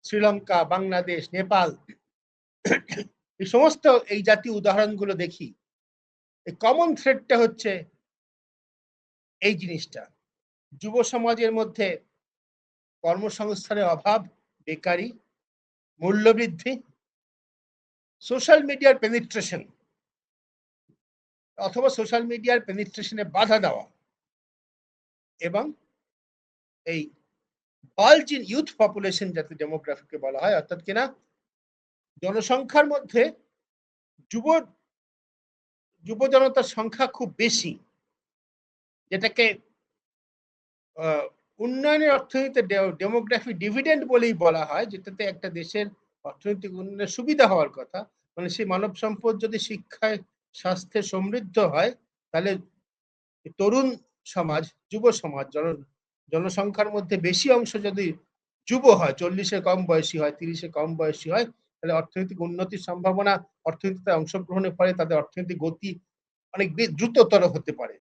শ্রীলঙ্কা, বাংলাদেশ, নেপাল, এই সমস্ত এই জাতীয় উদাহরণগুলো দেখি, এই কমন থ্রেডটা হচ্ছে এই জিনিসটা, যুব সমাজের মধ্যে কর্মসংস্থানের অভাব, বেকারি, মূল্যবৃদ্ধি, সোশ্যাল মিডিয়ার পেনিট্রেশন অথবা সোশ্যাল মিডিয়ার পেনিট্রেশনে বাধা দেওয়া, এবং এই বাল্জ ইন ইউথ পপুলেশন যাতে ডেমোগ্রাফিকে বলা হয়, অর্থাৎ কিনা জনসংখ্যার মধ্যে যুব জনতার সংখ্যা খুব বেশি, যেটাকে উন্নয়নের অর্থনীতিতে ডেমোগ্রাফি ডিভিডেন্ড বলেই বলা হয়, যেটাতে একটা দেশের অর্থনৈতিক উন্নয়নের সুবিধা হওয়ার কথা। মানে সেই মানব সম্পদ যদি শিক্ষায়, স্বাস্থ্যে সমৃদ্ধ হয়, তাহলে তরুণ সমাজ, যুব সমাজ, জনসংখ্যার মধ্যে বেশি অংশ যদি যুব হয়, 40-এর কম বয়সী হয়, 30-এর কম বয়সী হয়, তাহলে অর্থনৈতিক উন্নতির সম্ভাবনা, অর্থনীতিতে অংশগ্রহণের ফলে তাদের অর্থনৈতিক গতি অনেক দ্রুততর হতে পারে।